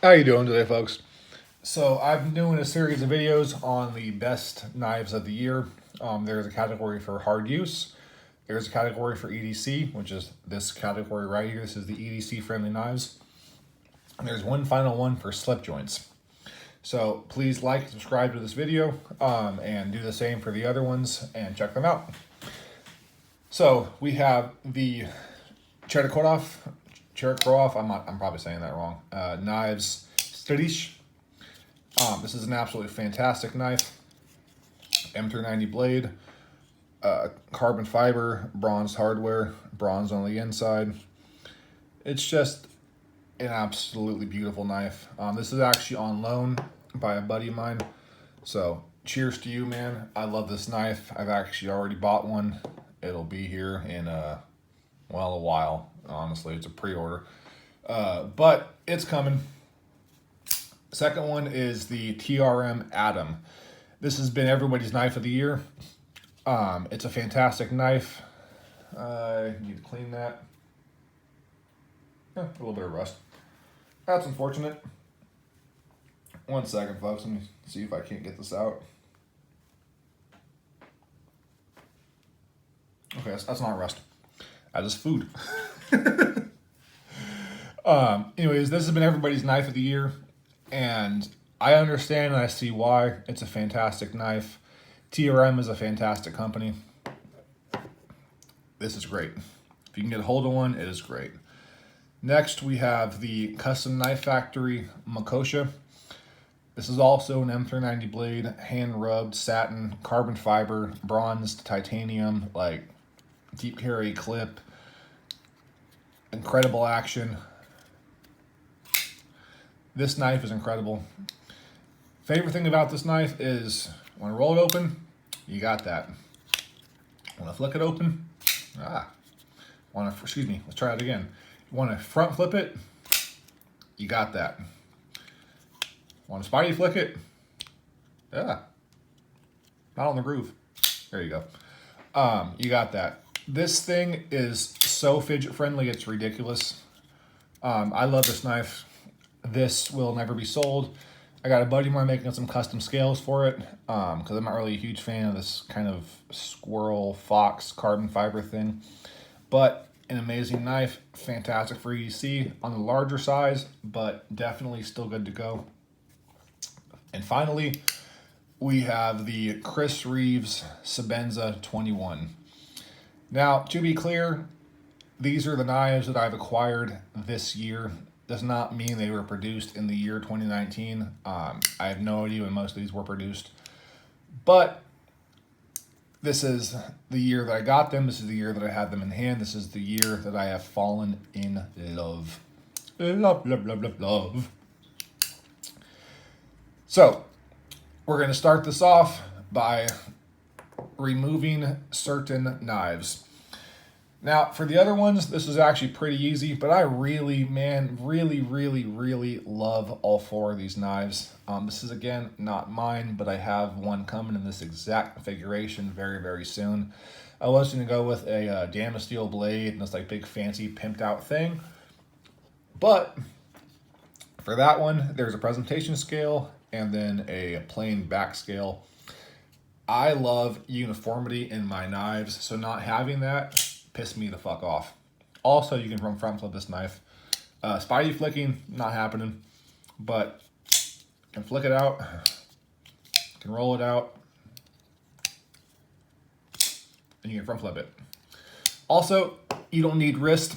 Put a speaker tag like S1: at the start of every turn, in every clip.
S1: How you doing today, folks? So I've been doing a series of videos on the best knives of the year. There's a category for hard use. There's a category for EDC, which is this category right here. This is the EDC friendly knives. And there's one final one for slip joints. So please like and subscribe to this video, and do the same for the other ones and check them out. So we have the Chernikov. I'm probably saying that wrong. Knives Stadish. This is an absolutely fantastic knife. M390 blade, carbon fiber, bronze hardware, bronze on the inside. It's just an absolutely beautiful knife. This is actually on loan by a buddy of mine. So cheers to you, man. I love this knife. I've actually already bought one. It'll be here in a while. Honestly, it's a pre-order. But it's coming. Second one is the TRM Atom. This has been everybody's knife of the year. It's a fantastic knife. I need to clean that. A little bit of rust. That's unfortunate. One second, folks. Let me see if I can't get this out. Okay, that's not rust. That is food. Anyways, this has been everybody's knife of the year. And I understand and I see why. It's a fantastic knife. TRM is a fantastic company. This is great. If you can get a hold of one, it is great. Next, we have the Custom Knife Factory Makosha. This is also an M390 blade, hand-rubbed satin, carbon fiber, bronzed titanium, like deep carry clip. Incredible action. This knife is incredible. Favorite thing about this knife is when I roll it open, you got that. When I flick it open, let's try it again. Want to front flip it, you got that. Want to spidey flick it, not on the groove. There you go. You got that. This thing is so fidget friendly, it's ridiculous. I love this knife. This will never be sold. I got a buddy of mine making some custom scales for it, because I'm not really a huge fan of this kind of squirrel fox carbon fiber thing. But an amazing knife, fantastic for EDC on the larger size, but definitely still good to go. And finally, we have the Chris Reeves Sebenza 21. Now, to be clear, these are the knives that I've acquired this year. Does not mean they were produced in the year 2019. I have no idea when most of these were produced. But this is the year that I got them. This is the year that I had them in hand. This is the year that I have fallen in love. Love, love, love, love, love. So, we're going to start this off by removing certain knives. Now, for the other ones, this is actually pretty easy, but I really love all four of these knives. This is, again, not mine, but I have one coming in this exact configuration very soon. I was going to go with a Damasteel blade and this like big fancy pimped out thing. But for that one, there's a presentation scale and then a plain back scale. I love uniformity in my knives, so not having that pissed me the fuck off. Also, you can front flip this knife. Spidey flicking, not happening, but can flick it out, can roll it out, and you can front flip it. Also, you don't need wrist.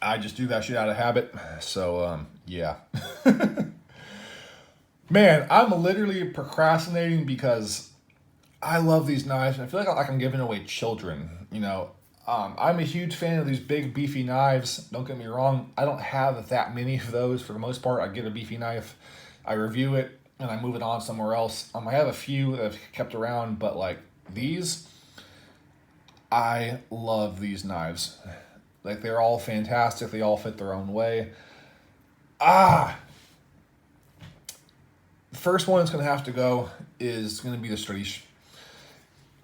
S1: I just do that shit out of habit, so yeah. Man, I'm literally procrastinating because I love these knives, and I feel like I'm giving away children. I'm a huge fan of these big beefy knives. Don't get me wrong. I don't have that many of those. For the most part, I get a beefy knife, I review it, and I move it on somewhere else. I have a few that I've kept around, but like these, I love these knives. Like, they're all fantastic. They all fit their own way. The first one that's going to have to go is going to be the Stradish.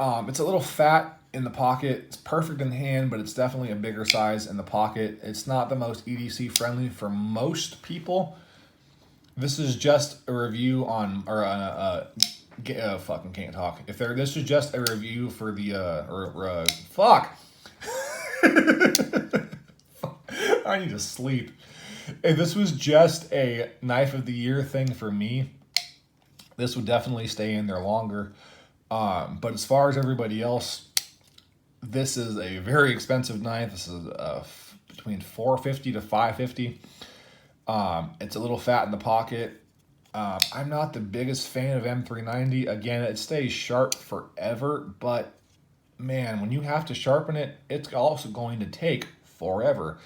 S1: It's a little fat in the pocket. It's perfect in hand, but it's definitely a bigger size in the pocket. It's not the most EDC friendly for most people. This is just a review on, or fucking can't talk. This is just a review for the, fuck. I need to sleep. If this was just a knife of the year thing for me, this would definitely stay in there longer. But as far as everybody else, this is a very expensive knife. This is between $450 to $550. It's a little fat in the pocket. I'm not the biggest fan of M390. Again, it stays sharp forever, but man, when you have to sharpen it, it's also going to take forever.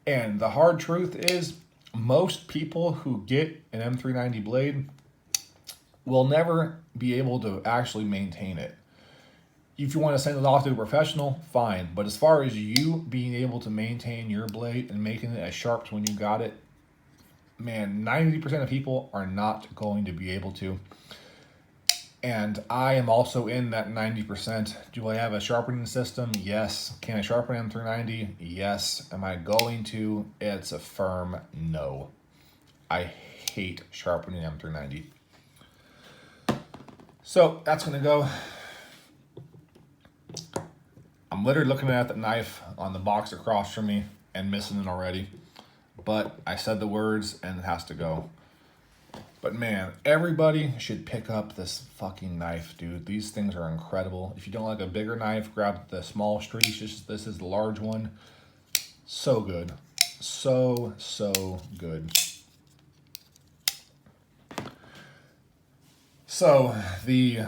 S1: And the hard truth is, most people who get an M390 blade will never be able to actually maintain it. If you want to send it off to a professional, fine. But as far as you being able to maintain your blade and making it as sharp as when you got it, man, 90% of people are not going to be able to. And I am also in that 90%. Do I have a sharpening system? Yes. Can I sharpen M390? Yes. Am I going to? It's a firm no. I hate sharpening M390. So that's going to go. I'm literally looking at the knife on the box across from me and missing it already. But I said the words and it has to go. But man, everybody should pick up this fucking knife, dude. These things are incredible. If you don't like a bigger knife, grab the small Street. This is the large one. So good. So good. So the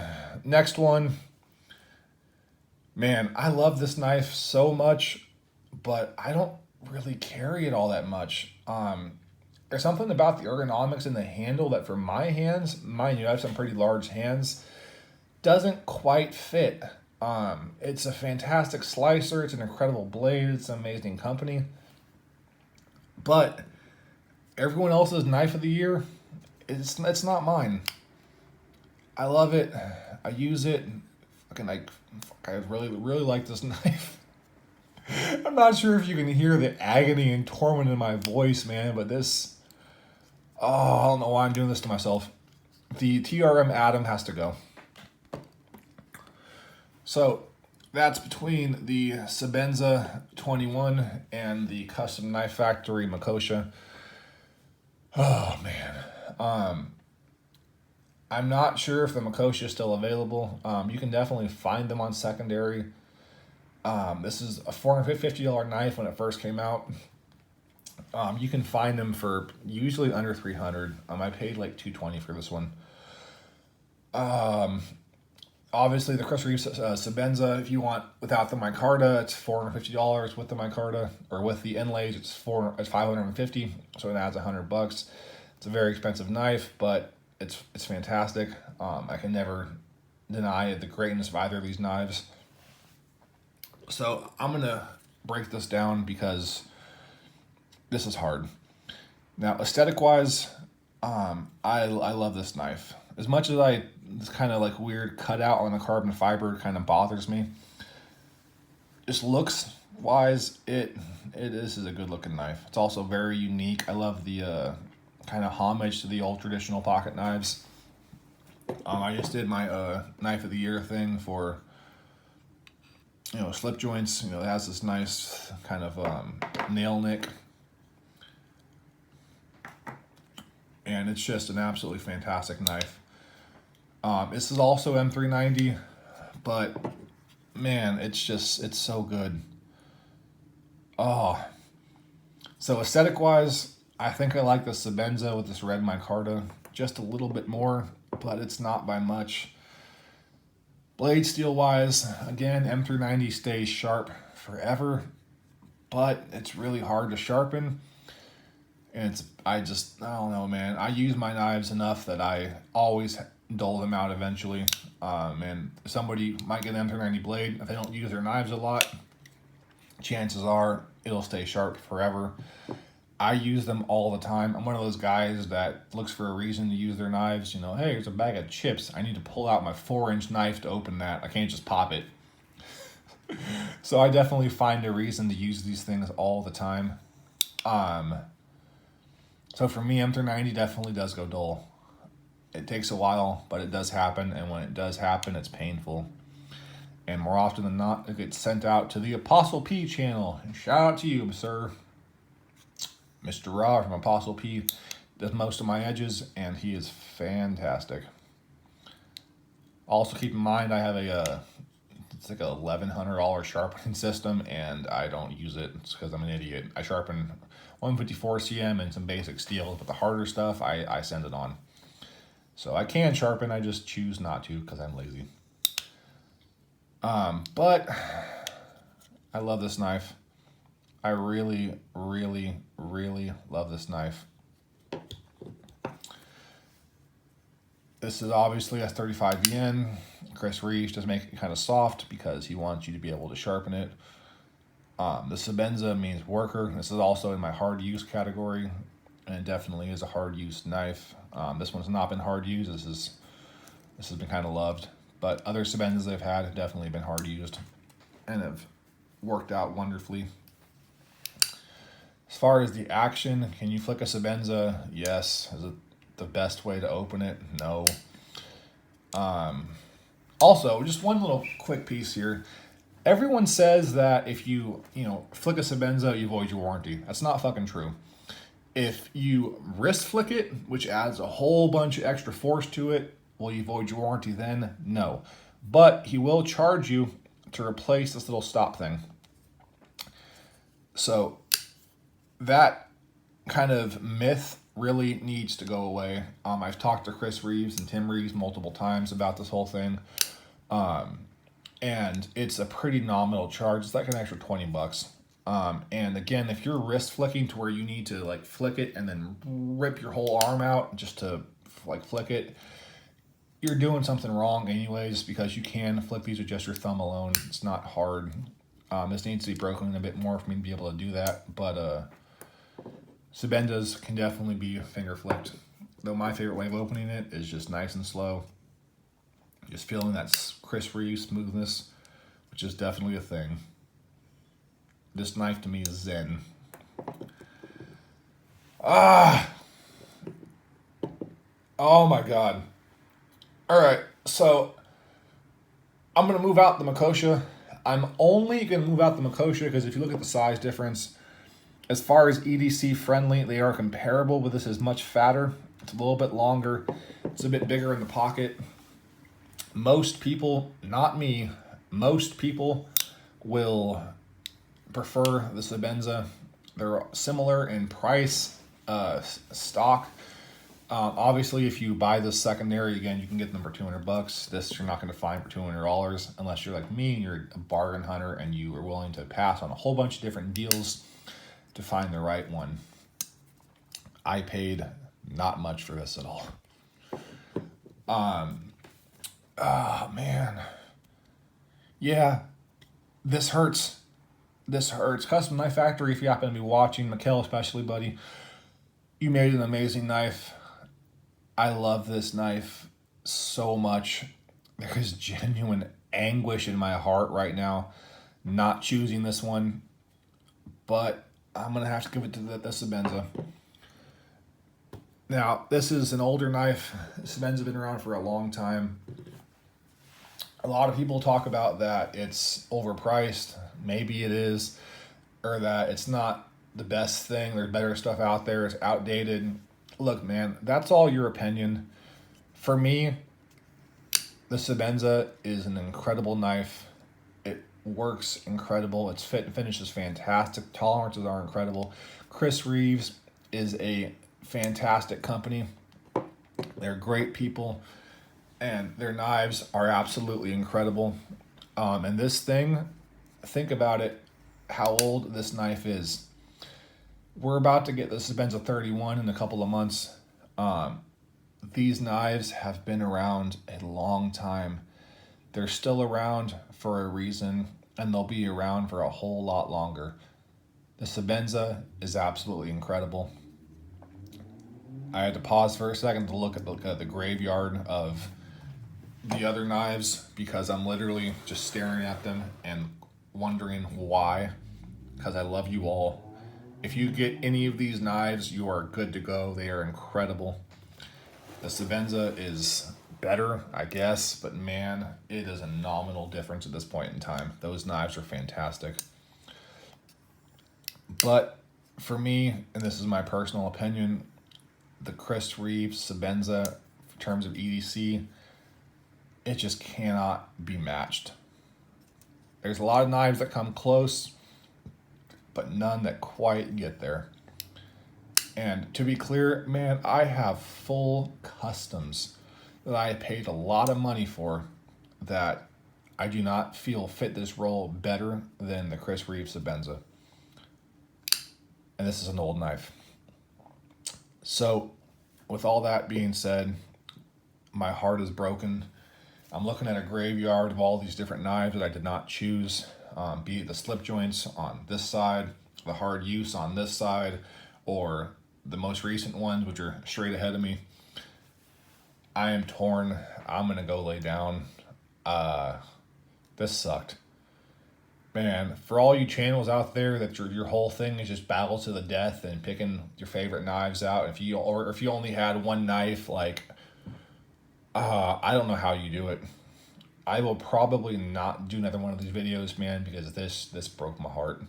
S1: next one, man, I love this knife so much, but I don't really carry it all that much. There's something about the ergonomics in the handle that for my hands, mind you, I have some pretty large hands, doesn't quite fit. It's a fantastic slicer. It's an incredible blade. It's an amazing company. But everyone else's knife of the year, it's not mine. I love it. I use it. I really like this knife. I'm not sure if you can hear the agony and torment in my voice, man, but this... Oh, I don't know why I'm doing this to myself. The TRM Atom has to go. So that's between the Sebenza 21 and the Custom Knife Factory Makosha. Oh, man. I'm not sure if the Makosha is still available. You can definitely find them on secondary. This is a $450 knife when it first came out. You can find them for usually under $300. I paid like $220 for this one. Obviously the Chris Reeves Sebenza, if you want without the micarta, it's $450. With the micarta or with the inlays, it's $550. So it adds $100. It's a very expensive knife, but it's fantastic. I can never deny the greatness of either of these knives. So I'm gonna break this down because this is hard. Now, aesthetic-wise, I love this knife. As much as this kind of like weird cutout on the carbon fiber kind of bothers me, just looks-wise, this is a good-looking knife. It's also very unique. I love the kind of homage to the old traditional pocket knives. I just did my knife of the year thing for slip joints. It has this nice kind of nail nick. And it's just an absolutely fantastic knife. This is also M390, but man, it's so good. Oh. So aesthetic-wise, I think I like the Sebenza with this red micarta just a little bit more, but it's not by much. Blade steel-wise, again, M390 stays sharp forever, but it's really hard to sharpen. And I don't know, man. I use my knives enough that I always dull them out eventually. And somebody might get an M390 blade. If they don't use their knives a lot, chances are it'll stay sharp forever. I use them all the time. I'm one of those guys that looks for a reason to use their knives. Hey, here's a bag of chips. I need to pull out my 4-inch knife to open that. I can't just pop it. So I definitely find a reason to use these things all the time. So for me, M390 definitely does go dull. It takes a while, but it does happen, and when it does happen, it's painful. And more often than not, it gets sent out to the Apostle P channel. And shout out to you, sir. Mr. Raw from Apostle P does most of my edges, and he is fantastic. Also, keep in mind, I have it's like a $1,100 sharpening system, and I don't use it. It's because I'm an idiot. I sharpen 154 cm and some basic steel, but the harder stuff, I send it on. So I can sharpen, I just choose not to because I'm lazy. But I love this knife. I really, really, really love this knife. This is obviously a 35 yen. Chris Reeves does make it kind of soft because he wants you to be able to sharpen it. The Sebenza means worker. This is also in my hard use category, and it definitely is a hard use knife. This one's not been hard used. This has been kind of loved, but other Sebenzas I've had have definitely been hard used and have worked out wonderfully. As far as the action, can you flick a Sebenza? Yes. Is it the best way to open it? No. Also, just one little quick piece here. Everyone says that if you flick a Sebenza, you void your warranty. That's not fucking true. If you wrist flick it, which adds a whole bunch of extra force to it, will you void your warranty then? No. But he will charge you to replace this little stop thing. So that kind of myth really needs to go away. I've talked to Chris Reeves and Tim Reeves multiple times about this whole thing. And it's a pretty nominal charge. It's like an extra $20. And again, if you're wrist flicking to where you need to like flick it and then rip your whole arm out just to like flick it, you're doing something wrong anyways, because you can flick these with just your thumb alone. It's not hard. This needs to be broken a bit more for me to be able to do that, but Sebenzas can definitely be finger flicked. Though my favorite way of opening it is just nice and slow. Just feeling that crisp-free smoothness, which is definitely a thing. This knife to me is zen. Oh my God. All right, so I'm gonna move out the Makosha. I'm only gonna move out the Makosha because if you look at the size difference, as far as EDC friendly, they are comparable, but this is much fatter. It's a little bit longer. It's a bit bigger in the pocket. Most people, not me, most people will prefer the Sebenza. They're similar in price, stock. Obviously, if you buy this secondary, again, you can get them for $200. This you're not going to find for $200 unless you're like me and you're a bargain hunter and you are willing to pass on a whole bunch of different deals to find the right one. I paid not much for this at all. Oh man. Yeah, this hurts. This hurts. Custom Knife Factory, if you happen to be watching, Mikkel especially, buddy, you made an amazing knife. I love this knife so much. There is genuine anguish in my heart right now not choosing this one, but I'm going to have to give it to the Sebenza. Now, this is an older knife. Sebenza's been around for a long time. A lot of people talk about that it's overpriced. Maybe it is, or that it's not the best thing. There's better stuff out there. It's outdated. Look, man, that's all your opinion. For me, the Sebenza is an incredible knife. It works incredible. Its fit and finish is fantastic. Tolerances are incredible. Chris Reeves is a fantastic company. They're great people, and their knives are absolutely incredible. And this thing, think about it, how old this knife is. We're about to get the Sebenza 31 in a couple of months. These knives have been around a long time. They're still around for a reason, and they'll be around for a whole lot longer. The Sebenza is absolutely incredible. I had to pause for a second to look at the graveyard of the other knives because I'm literally just staring at them and wondering why, because I love you all. If you get any of these knives, you are good to go. They are incredible. The Sabenza is better, I guess, but man, it is a nominal difference at this point in time. Those knives are fantastic. But for me, and this is my personal opinion, the Chris Reeve Sabenza, in terms of EDC, it just cannot be matched. There's a lot of knives that come close, but none that quite get there. And to be clear, man, I have full customs that I paid a lot of money for that I do not feel fit this role better than the Chris Reeve Sabenza. And this is an old knife. So, with all that being said, my heart is broken. I'm looking at a graveyard of all these different knives that I did not choose, be it the slip joints on this side, the hard use on this side, or the most recent ones, which are straight ahead of me. I am torn. I'm going to go lay down. This sucked. Man, for all you channels out there that your whole thing is just battle to the death and picking your favorite knives out. If you only had one knife, like, I don't know how you do it. I will probably not do another one of these videos, man, because this broke my heart.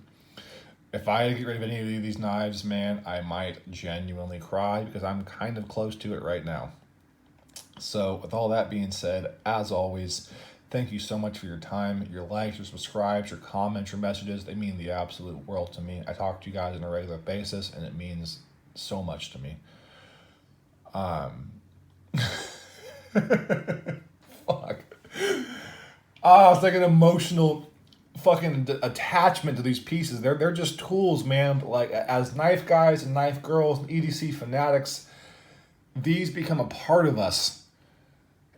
S1: If I get rid of any of these knives, man, I might genuinely cry because I'm kind of close to it right now. So with all that being said, as always, thank you so much for your time, your likes, your subscribes, your comments, your messages. They mean the absolute world to me. I talk to you guys on a regular basis, and it means so much to me. Fuck. Oh, it's like an emotional fucking attachment to these pieces. They're just tools, man. But like, as knife guys and knife girls and EDC fanatics, these become a part of us.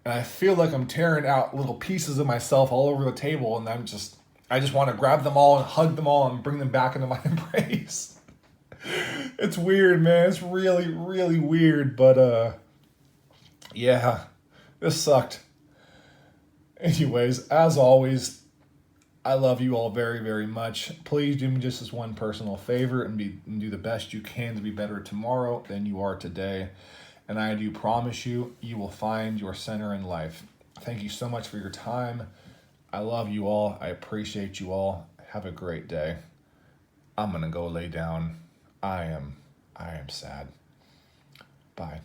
S1: And I feel like I'm tearing out little pieces of myself all over the table, and I just want to grab them all and hug them all and bring them back into my embrace. It's weird, man. It's really, really weird, but yeah, this sucked. Anyways, as always, I love you all very, very much. Please do me just this one personal favor and do the best you can to be better tomorrow than you are today. And I do promise you, you will find your center in life. Thank you so much for your time. I love you all. I appreciate you all. Have a great day. I'm going to go lay down. I am sad. Bye.